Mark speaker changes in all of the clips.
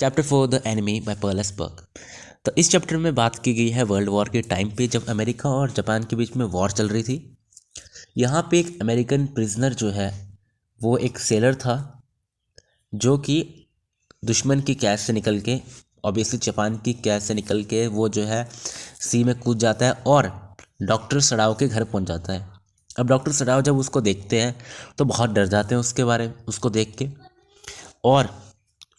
Speaker 1: Chapter 4 the enemy bye पर्लेस बर्ग। तो इस chapter में बात की गई है वर्ल्ड वॉर के टाइम पे जब अमेरिका और जापान के बीच में वॉर चल रही थी। यहाँ पे एक अमेरिकन प्रिजनर जो है वो एक सेलर था जो कि दुश्मन की कैद से निकल के ऑब्वियसली जापान की कैद से निकल के वो जो है सी में कूद जाता है और डॉक्टर सड़ाओ के घर पहुंच जाता है। अब डॉक्टर सड़ाओ जब उसको देखते हैं तो बहुत डर जाते हैं उसके बारे में उसको देख के। और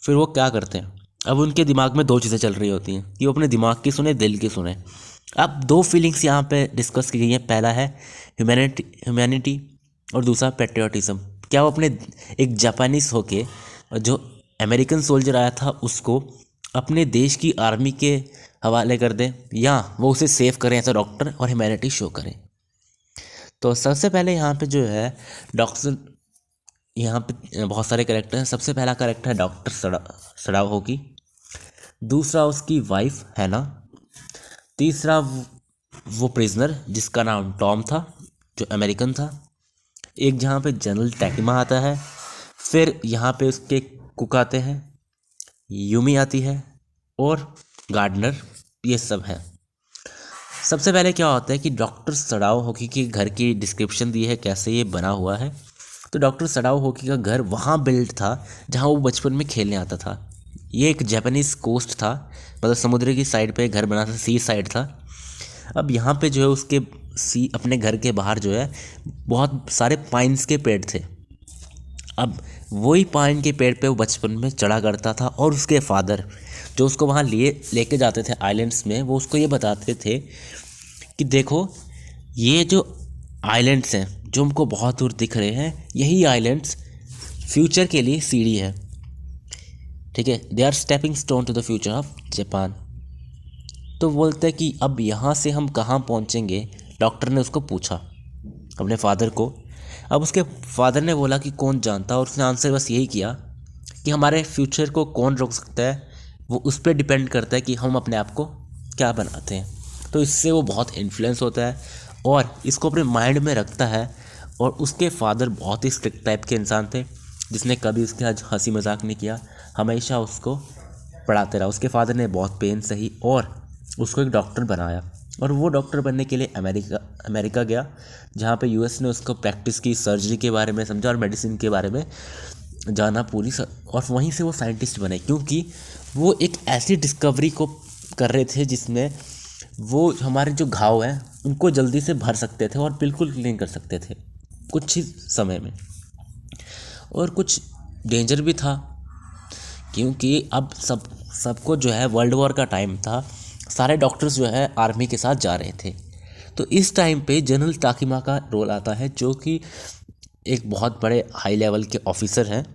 Speaker 1: फिर वो क्या करते हैं, अब उनके दिमाग में दो चीज़ें चल रही होती हैं कि वो अपने दिमाग की सुने दिल की सुने। अब दो फीलिंग्स यहाँ पे डिस्कस की गई हैं, पहला है ह्यूमैनिटी और दूसरा पेट्रियाटिज्म। क्या वो अपने एक जापानीज होके जो अमेरिकन सोल्जर आया था उसको अपने देश की आर्मी के हवाले कर दें या वो उसे सेव करें एज अ डॉक्टर और ह्यूमैनिटी शो करें। तो सबसे पहले यहाँ पे जो है डॉक्टर, यहाँ पे बहुत सारे कैरेक्टर हैं। सबसे पहला कैरेक्टर है डॉक्टर सड़ाओ होगी, दूसरा उसकी वाइफ है ना, तीसरा वो प्रिजनर जिसका नाम टॉम था जो अमेरिकन था, एक जहाँ पे जनरल टैकिमा आता है, फिर यहाँ पे उसके कुक आते हैं, यूमी आती है और गार्डनर, ये सब हैं। सबसे पहले क्या होता है कि डॉक्टर सड़ाओ होकी के घर की डिस्क्रिप्शन दी है कैसे ये बना हुआ है। तो डॉक्टर सड़ाओ होकी का घर वहाँ बिल्ड था जहाँ वो बचपन में खेलने आता था। ये एक जापानीज कोस्ट था, मतलब समुद्र की साइड पे घर बना था, सी साइड था। अब यहाँ पे जो है उसके सी अपने घर के बाहर जो है बहुत सारे पाइन्स के पेड़ थे। अब वही पाइन के पेड़ पे वो बचपन में चढ़ा करता था और उसके फादर जो उसको वहाँ लेके जाते थे आइलैंड्स में, वो उसको ये बताते थे कि देखो ये जो आइलैंड्स हैं जो हमको बहुत दूर दिख रहे हैं, यही आइलैंड्स फ्यूचर के लिए सीढ़ी है, ठीक है। They are stepping stone to the future of Japan. तो बोलते हैं कि अब यहाँ से हम कहाँ पहुँचेंगे, डॉक्टर ने उसको पूछा अपने फादर को। अब उसके फादर ने बोला कि कौन जानता, और उसने आंसर बस यही किया कि हमारे फ्यूचर को कौन रोक सकता है, वो उस पर डिपेंड करता है कि हम अपने आप को क्या बनाते हैं। तो इससे वो बहुत इन्फ्लुएंस होता है और इसको अपने माइंड में रखता है। और उसके फादर बहुत ही स्ट्रिक्ट टाइप के इंसान थे जिसने कभी उसके आज हंसी मजाक नहीं किया, हमेशा उसको पढ़ाते रहा। उसके फादर ने बहुत पेन सही और उसको एक डॉक्टर बनाया। और वो डॉक्टर बनने के लिए अमेरिका अमेरिका गया, जहाँ पे यूएस ने उसको प्रैक्टिस की, सर्जरी के बारे में समझा और मेडिसिन के बारे में जाना और वहीं से वो साइंटिस्ट बने, क्योंकि वो एक ऐसी डिस्कवरी को कर रहे थे जिसमें वो हमारे जो घाव हैं उनको जल्दी से भर सकते थे और बिल्कुल क्लीन कर सकते थे कुछ ही समय में। और कुछ डेंजर भी था क्योंकि अब सबको जो है वर्ल्ड वॉर का टाइम था, सारे डॉक्टर्स जो है आर्मी के साथ जा रहे थे। तो इस टाइम पे जनरल ताकिमा का रोल आता है जो कि एक बहुत बड़े हाई लेवल के ऑफिसर हैं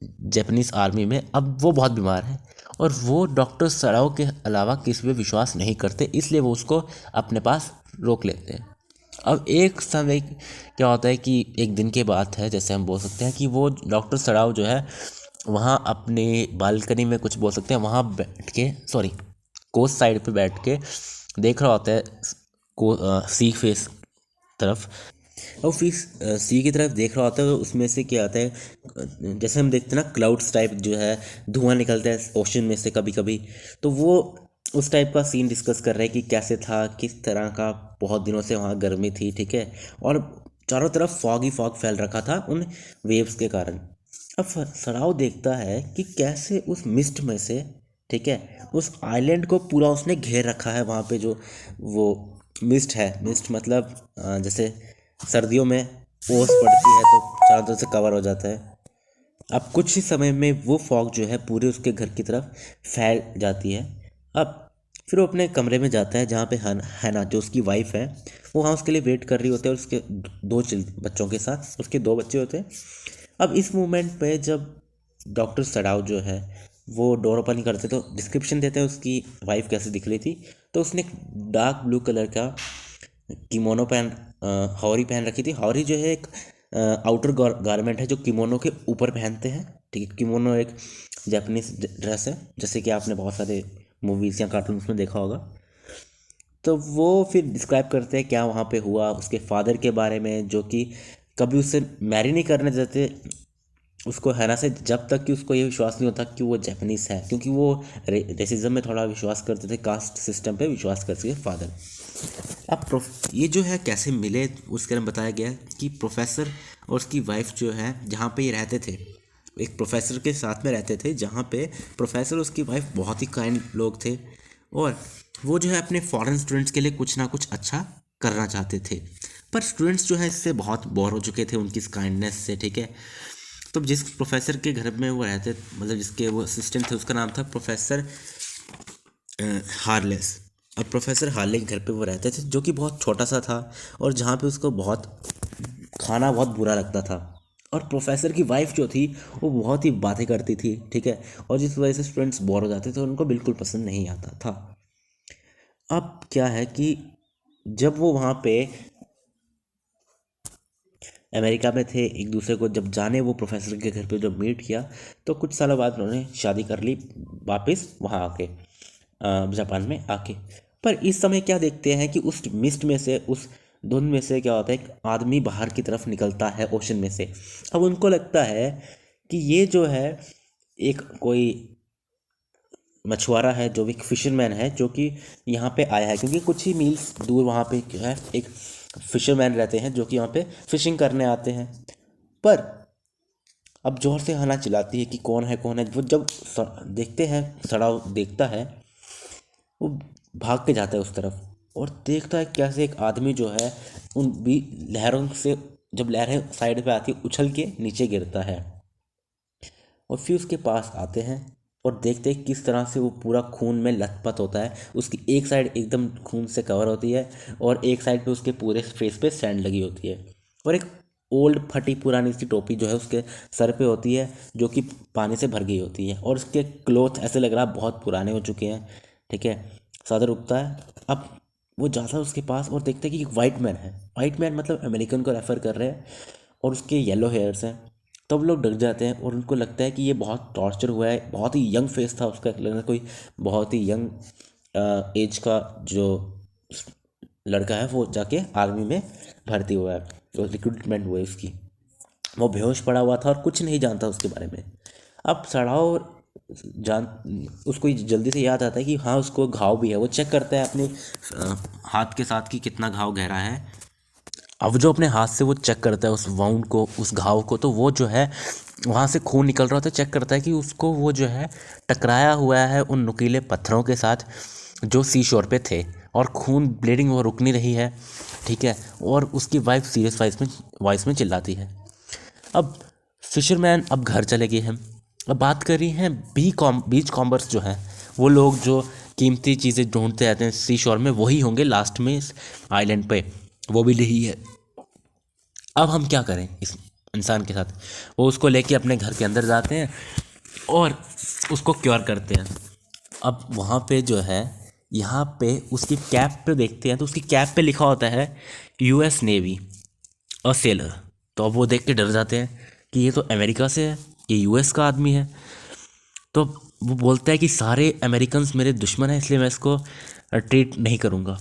Speaker 1: जापानीज आर्मी में। अब वो बहुत बीमार है और वो डॉक्टर सड़ाओ के अलावा किसी पे विश्वास नहीं करते, इसलिए वो उसको अपने पास रोक लेते हैं। अब एक समय क्या होता है कि एक दिन की बात है, जैसे हम बोल सकते हैं कि वो डॉक्टर सड़ाओ जो है वहाँ अपने बालकनी में कुछ बोल सकते हैं, वहाँ बैठ के कोस्ट साइड पे बैठ के देख रहा होता है सी फेस तरफ। और फिर सी की तरफ देख रहा होता है तो उसमें से क्या आता है, जैसे हम देखते हैं ना क्लाउड्स टाइप जो है धुआं निकलता है ओशन में से कभी कभी। तो वो उस टाइप का सीन डिस्कस कर रहे हैं कि कैसे था, किस तरह का, बहुत दिनों से वहाँ गर्मी थी, ठीक है। और चारों तरफ फॉग ही फॉग फैल रखा था उन वेव्स के कारण। अब सराव देखता है कि कैसे उस मिस्ट में से, ठीक है, उस आइलैंड को पूरा उसने घेर रखा है। वहाँ पे जो वो मिस्ट है, मिस्ट मतलब जैसे सर्दियों में ओस पड़ती है तो चारों तरफ से कवर हो जाता है। अब कुछ ही समय में वो फॉग जो है पूरे उसके घर की तरफ फैल जाती है। अब फिर वो अपने कमरे में जाता है जहाँ पे हैना जो उसकी वाइफ है वो वहाँ उसके लिए वेट कर रही होती है और उसके दो बच्चों के साथ उसके दो बच्चे होते हैं। अब इस मोमेंट पे जब डॉक्टर सड़ाओ जो है वो डोर ओपन करते तो डिस्क्रिप्शन देते हैं उसकी वाइफ कैसे दिख रही थी। तो उसने एक डार्क ब्लू कलर का किमोनो हॉरी पहन रखी थी। हॉरी जो है एक आउटर गारमेंट है जो किमोनो के ऊपर पहनते हैं, ठीक है। किमोनो एक जापानीज ड्रेस है जैसे कि आपने बहुत सारे मूवीज़ या कार्टून्स में देखा होगा। तो वो फिर डिस्क्राइब करते हैं क्या वहाँ पे हुआ, उसके फादर के बारे में जो कि कभी उससे मैरी नहीं करने देते उसको हैना से जब तक कि उसको ये विश्वास नहीं होता कि वो जापानीज है, क्योंकि वो रेसिज्म में थोड़ा विश्वास करते थे, कास्ट सिस्टम पे विश्वास करते थे फादर। अब ये जो है कैसे मिले उसके बारे में बताया गया है कि प्रोफेसर और उसकी वाइफ जो है जहाँ पे ये रहते थे, एक प्रोफेसर के साथ में रहते थे, जहाँ पे प्रोफेसर और उसकी वाइफ बहुत ही काइंड लोग थे, और वो जो है अपने फॉरेन स्टूडेंट्स के लिए कुछ ना कुछ अच्छा करना चाहते थे। पर स्टूडेंट्स जो है इससे बहुत बोर हो चुके थे उनकी इस काइंडनेस से, ठीक है। तो जिस प्रोफेसर के घर में वो रहते, मतलब जिसके वो असिस्टेंट थे, उसका नाम था प्रोफेसर हार्लेस। अब प्रोफेसर हार्ले के घर पे वो रहते थे, जो कि बहुत छोटा सा था, और जहाँ पे उसको बहुत खाना बहुत बुरा लगता था। और प्रोफेसर की वाइफ जो थी वो बहुत ही बातें करती थी, ठीक है, और जिस वजह से स्टूडेंट्स बोर हो जाते थे, उनको बिल्कुल पसंद नहीं आता था। अब क्या है कि जब वो वहाँ पे अमेरिका में थे, एक दूसरे को जब जाने वो प्रोफेसर के घर पे जब मीट किया, तो कुछ सालों बाद उन्होंने शादी कर ली वापस वहाँ आके, जापान में आके। पर इस समय क्या देखते हैं कि उस मिस्ट में से, उस धुंध में से क्या होता है, एक आदमी बाहर की तरफ निकलता है ओशन में से। अब उनको लगता है कि ये जो है एक कोई मछुआरा है, जो एक फिशरमैन है, जो कि यहाँ पे आया है, क्योंकि कुछ ही मील्स दूर वहाँ पे क्या है, एक फिशरमैन रहते हैं जो कि यहाँ पे फिशिंग करने आते हैं। पर अब जोर से हना चिल्लाती है कि कौन है। वो जब देखते हैं, सड़ाव देखता है, वो भाग के जाता है उस तरफ, और देखता है कैसे एक आदमी जो है उन भी लहरों से, जब लहरें साइड पे आती है, उछल के नीचे गिरता है। और फिर उसके पास आते हैं और देखते हैं किस तरह से वो पूरा खून में लथपथ होता है। उसकी एक साइड एकदम खून से कवर होती है, और एक साइड पे उसके पूरे फेस पे सैंड लगी होती है, और एक ओल्ड फटी पुरानी सी टोपी जो है उसके सर पे होती है, जो कि पानी से भर गई होती है, और उसके क्लोथ ऐसे लग रहा है बहुत पुराने हो चुके हैं, ठीक है। सदर उगता है। अब वो जाता है उसके पास और देखता है कि एक वाइट मैन है। वाइट मैन मतलब अमेरिकन को रेफर कर रहे हैं, और उसके येलो हेयर्स हैं। तब लोग डर जाते हैं और उनको लगता है कि ये बहुत टॉर्चर हुआ है। बहुत ही यंग फेस था उसका, लगता कोई बहुत ही यंग एज का जो लड़का है, वो जाके आर्मी में भर्ती हुआ है, तो रिक्रूटमेंट हुई उसकी। वो बेहोश पड़ा हुआ था और कुछ नहीं जानता उसके बारे में। अब सड़ाओ जान उसको जल्दी से याद आता है कि हाँ, उसको घाव भी है। वो चेक करता है अपने हाथ के साथ कि कितना घाव गहरा है। अब जो अपने हाथ से वो चेक करता है उस वाउंड को, उस घाव को, तो वो जो है वहाँ से खून निकल रहा होता है। चेक करता है कि उसको वो जो है टकराया हुआ है उन नुकीले पत्थरों के साथ जो सी शोर पे थे, और खून ब्लीडिंग वो रुक नहीं रही है, ठीक है। और उसकी वाइफ सीरियस वॉइस में चिल्लाती है। अब फिशरमैन अब घर चले गए हैं। अब बात कर रही हैं बीच कॉम्बर्स जो हैं, वो लोग जो कीमती चीज़ें ढूंढते रहते हैं सी शोर में, वही होंगे लास्ट में इस आइलैंड पे। वो भी यही है। अब हम क्या करें इस इंसान के साथ। वो उसको लेके अपने घर के अंदर जाते हैं और उसको क्योर करते हैं। अब वहाँ पे जो है, यहाँ पे उसकी कैप पे देखते हैं, तो उसकी कैप पे लिखा होता है यूएस नेवी अ सेलर। तो अब वो देख के डर जाते हैं कि ये तो अमेरिका से है, ये यूएस का आदमी है। तो वो बोलता है कि सारे अमेरिकन्स मेरे दुश्मन हैं, इसलिए मैं इसको ट्रीट नहीं करूँगा।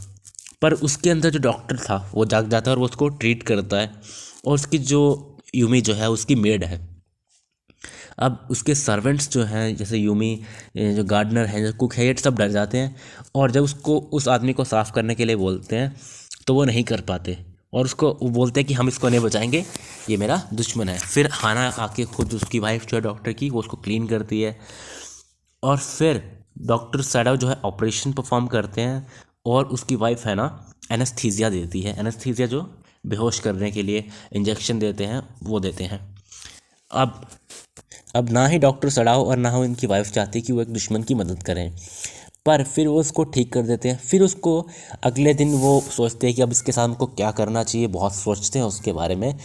Speaker 1: पर उसके अंदर जो डॉक्टर था वो जाग जाता है और वो उसको ट्रीट करता है। और उसकी जो यूमी जो है उसकी मेड है। अब उसके सर्वेंट्स जो हैं, जैसे यूमी, ये जो गार्डनर हैं, जो कुक है, ये सब डर जाते हैं, और जब उसको उस आदमी को साफ़ करने के लिए बोलते हैं तो वो नहीं कर पाते, और उसको वो बोलते हैं कि हम इसको नहीं बचाएंगे, ये मेरा दुश्मन है। फिर खाना आके खुद उसकी वाइफ जो है डॉक्टर की, वो उसको क्लीन करती है। और फिर डॉक्टर सैडव जो है ऑपरेशन परफॉर्म करते हैं, और उसकी वाइफ है ना एनेस्थीसिया देती है। एनेस्थीसिया जो बेहोश करने के लिए इंजेक्शन देते हैं, वो देते हैं। अब अब ना ही डॉक्टर सड़ाओ और ना हो इनकी वाइफ चाहती कि वो एक दुश्मन की मदद करें, पर फिर वो उसको ठीक कर देते हैं। फिर उसको अगले दिन वो सोचते हैं कि अब इसके साथ हमको क्या करना चाहिए, बहुत सोचते हैं उसके बारे में।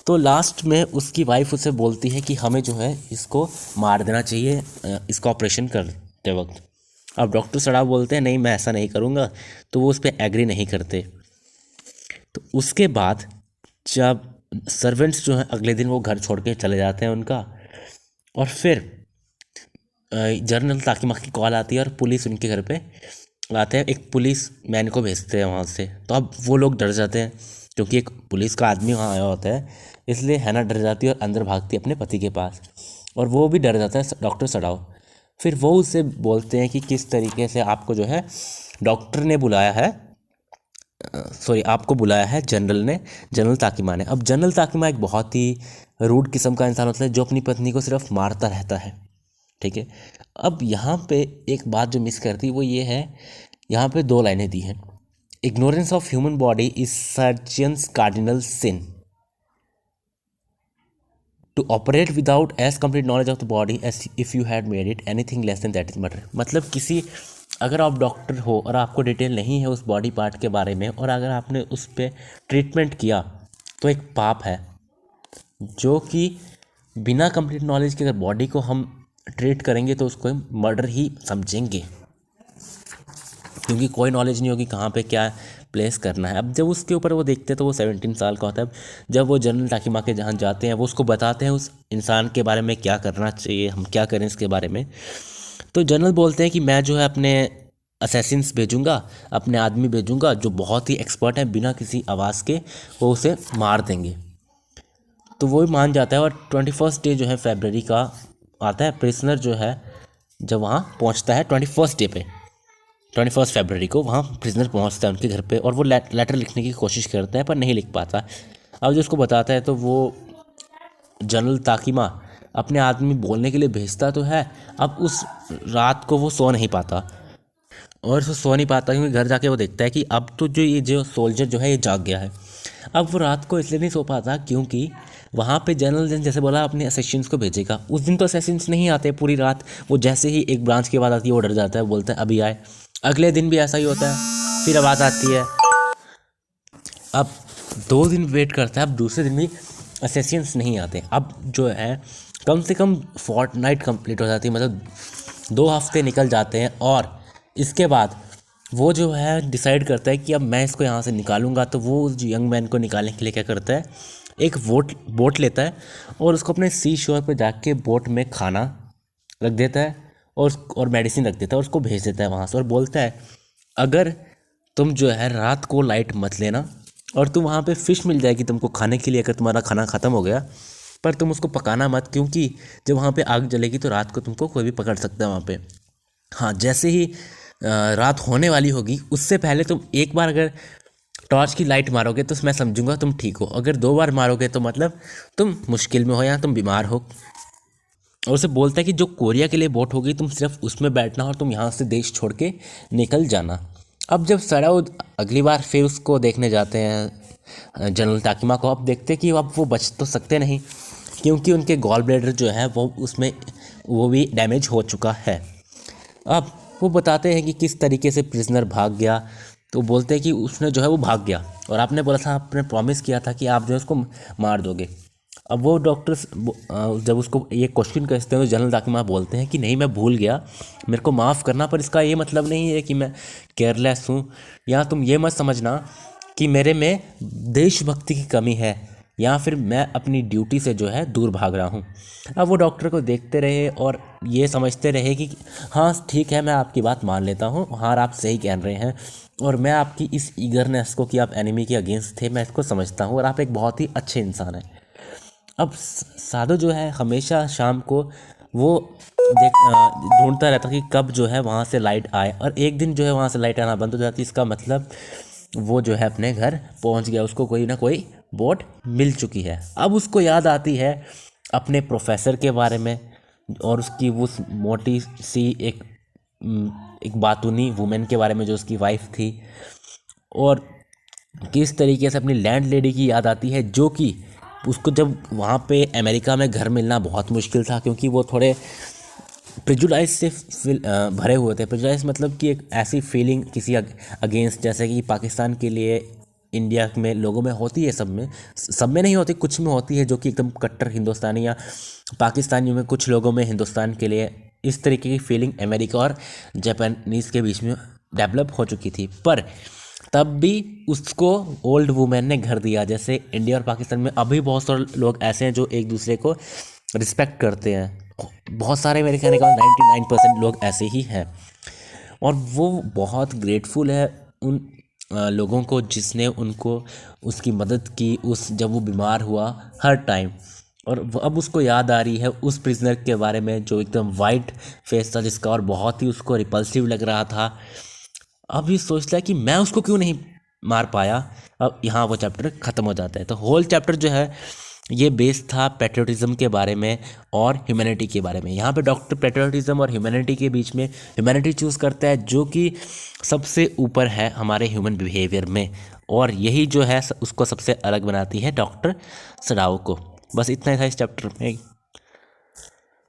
Speaker 1: तो लास्ट में उसकी वाइफ उसे बोलती है कि हमें जो है इसको मार देना चाहिए इसका ऑपरेशन करते वक्त। अब डॉक्टर सड़ा बोलते हैं नहीं, मैं ऐसा नहीं करूँगा, तो वो उस पर एग्री नहीं करते। तो उसके बाद जब सर्वेंट्स जो हैं अगले दिन वो घर छोड़ के चले जाते हैं उनका, और फिर जनरल ताकिमा की कॉल आती है और पुलिस उनके घर पे आते हैं, एक पुलिस मैन को भेजते हैं वहाँ से। तो अब वो लोग डर जाते हैं क्योंकि एक पुलिस का आदमी वहाँ आया होता है, इसलिए हैना डर जाती है और अंदर भागती है अपने पति के पास, और वो भी डर जाता है डॉक्टर सडाओ। फिर वो उससे बोलते हैं कि किस तरीके से आपको जो है डॉक्टर ने बुलाया है, सॉरी आपको बुलाया है जनरल ने, जनरल ताकिमा ने। अब जनरल ताकिमा एक बहुत ही रूड किस्म का इंसान होता है जो अपनी पत्नी को सिर्फ मारता रहता है, ठीक है। अब यहाँ पे एक बात जो मिस करती वो ये है, यहाँ पे 2 लाइनें दी हैं। Ignorance of human body is surgeon's cardinal sin, to operate without as complete knowledge of the body as if you had made it anything less than that is murder. मतलब किसी, अगर आप डॉक्टर हो और आपको डिटेल नहीं है उस बॉडी पार्ट के बारे में, और अगर आपने उस पर ट्रीटमेंट किया तो एक पाप है, जो कि बिना कंप्लीट नॉलेज के अगर बॉडी को हम ट्रीट करेंगे तो उसको हम मर्डर ही समझेंगे, क्योंकि कोई नॉलेज नहीं होगी कहाँ पे क्या प्लेस करना है। अब जब उसके ऊपर वो देखते हैं तो वो 17 साल का होता है। जब वो जनरल ताकिमा के जहाँ जाते हैं वो उसको बताते हैं उस इंसान के बारे में क्या करना चाहिए, हम क्या करें इसके बारे में। तो जनरल बोलते हैं कि मैं जो है अपने असैसिन्स भेजूंगा, अपने आदमी भेजूंगा जो बहुत ही एक्सपर्ट हैं, बिना किसी आवाज़ के वो उसे मार देंगे। तो वो भी मान जाता है, और 21 डे जो है फरवरी का आता है, प्रिजनर जो है जब वहाँ पहुँचता है 21 डे पे, 21 फरवरी को वहाँ प्रिजनर पहुँचता है उनके घर पे, और वो लेटर लिखने की कोशिश करता है पर नहीं लिख पाता। अब जो उसको बताता है तो वो जनरल ताकिमा अपने आदमी बोलने के लिए भेजता तो है। अब उस रात को वो सो नहीं पाता, और वो सो नहीं पाता क्योंकि घर जाके वो देखता है कि अब तो जो ये जो सोल्जर जो है ये जाग गया है। अब वो रात को इसलिए नहीं सो पाता क्योंकि वहाँ पे जनरल ने जैसे बोला अपने असैसिन्स को भेजेगा, उस दिन तो असैसिन्स नहीं आते पूरी रात, वो जैसे ही एक ब्रांच की बात आती है वो डर जाता है, बोलता है अभी आए। अगले दिन भी ऐसा ही होता है, फिर आवाज़ आती है। अब 2 दिन वेट करता है, अब दूसरे दिन भी असैसिन्स नहीं आते। अब जो है कम से कम फोर्टनाइट कंप्लीट हो जाती है, मतलब 2 हफ्ते निकल जाते हैं, और इसके बाद वो जो है डिसाइड करता है कि अब मैं इसको यहाँ से निकालूंगा। तो वो उस यंग मैन को निकालने के लिए क्या करता है, एक बोट लेता है और उसको अपने सी शोर पर जाके बोट में खाना रख देता है और मेडिसिन रख देता है और उसको भेज देता है वहाँ से, और बोलता है अगर तुम जो है रात को लाइट मत लेना, और तुम वहाँ पे फ़िश मिल जाएगी तुमको खाने के लिए अगर तुम्हारा खाना ख़त्म हो गया, पर तुम उसको पकाना मत, क्योंकि जब वहाँ पे आग जलेगी तो रात को तुमको कोई भी पकड़ सकता है वहाँ पे। हाँ, जैसे ही रात होने वाली होगी उससे पहले तुम एक बार अगर टॉर्च की लाइट मारोगे तो मैं समझूंगा तुम ठीक हो, अगर 2 बार मारोगे तो मतलब तुम मुश्किल में हो या तुम बीमार हो। और उसे बोलता है कि जो कोरिया के लिए बोट होगी तुम सिर्फ उसमें बैठना और तुम यहाँ से देश छोड़ के निकल जाना। अब जब सड़ाओ अगली बार फिर उसको देखने जाते हैं जनरल ताकिमा को, अब देखते कि अब वो बच तो सकते नहीं, क्योंकि उनके गॉल ब्लैडर जो है वो उसमें वो भी डैमेज हो चुका है। अब वो बताते हैं कि किस तरीके से प्रिजनर भाग गया, तो बोलते हैं कि उसने जो है वो भाग गया, और आपने बोला था, आपने प्रॉमिस किया था कि आप जो है उसको मार दोगे। अब वो डॉक्टर्स जब उसको ये क्वेश्चन करते हैं तो जनरल ताकिमा बोलते हैं कि नहीं मैं भूल गया, मेरे को माफ़ करना, पर इसका ये मतलब नहीं है कि मैं केयरलेस हूँ, या तुम ये मत समझना कि मेरे में देशभक्ति की कमी है, या फिर मैं अपनी ड्यूटी से जो है दूर भाग रहा हूँ। अब वो डॉक्टर को देखते रहे और ये समझते रहे कि हाँ ठीक है, मैं आपकी बात मान लेता हूँ, हाँ आप सही कह रहे हैं, और मैं आपकी इस ईगरनेस को कि आप एनिमी के अगेंस्ट थे मैं इसको समझता हूँ, और आप एक बहुत ही अच्छे इंसान हैं। अब साधु जो है हमेशा शाम को वो ढूंढता रहता कि कब जो है वहाँ से लाइट आए, और एक दिन जो है वहाँ से लाइट आना बंद हो जाती, इसका मतलब वो जो है अपने घर पहुँच गया, उसको कोई ना कोई बोट मिल चुकी है। अब उसको याद आती है अपने प्रोफेसर के बारे में, और उसकी वो मोटी सी एक बातूनी वुमेन के बारे में जो उसकी वाइफ थी, और किस तरीके से अपनी लैंड लेडी की याद आती है, जो कि उसको जब वहाँ पे अमेरिका में घर मिलना बहुत मुश्किल था, क्योंकि वो थोड़े प्रेजुडाइज से भरे हुए थे। प्रेजुडाइज मतलब कि एक ऐसी फीलिंग किसी अगेंस्ट, जैसे कि पाकिस्तान के लिए इंडिया में लोगों में होती है, सब में नहीं होती, कुछ में होती है जो कि एकदम कट्टर हिंदुस्तानी, या पाकिस्तानियों में कुछ लोगों में हिंदुस्तान के लिए इस तरीके की फीलिंग अमेरिका और जापानीज़ के बीच में डेवलप हो चुकी थी। पर तब भी उसको ओल्ड वुमेन ने घर दिया। जैसे इंडिया और पाकिस्तान में अभी बहुत सारे लोग ऐसे हैं जो एक दूसरे को रिस्पेक्ट करते हैं, बहुत सारे, मेरे कहने का 99% लोग ऐसे ही हैं, और वो बहुत ग्रेटफुल है उन लोगों को जिसने उनको उसकी मदद की उस जब वो बीमार हुआ हर टाइम। और अब उसको याद आ रही है उस प्रिजनर के बारे में जो एकदम वाइट फेस था जिसका, और बहुत ही उसको रिपल्सिव लग रहा था। अब ये सोचता है कि मैं उसको क्यों नहीं मार पाया। अब यहाँ वो चैप्टर ख़त्म हो जाता है। तो होल चैप्टर जो है ये बेस्ड था पैट्रियोटिज्म के बारे में और ह्यूमैनिटी के बारे में। यहाँ पे डॉक्टर पैट्रियोटिज्म और ह्यूमैनिटी के बीच में ह्यूमैनिटी चूज़ करता है जो कि सबसे ऊपर है हमारे ह्यूमन बिहेवियर में, और यही जो है उसको सबसे अलग बनाती है डॉक्टर सडाओ को। बस इतना ही था इस चैप्टर में।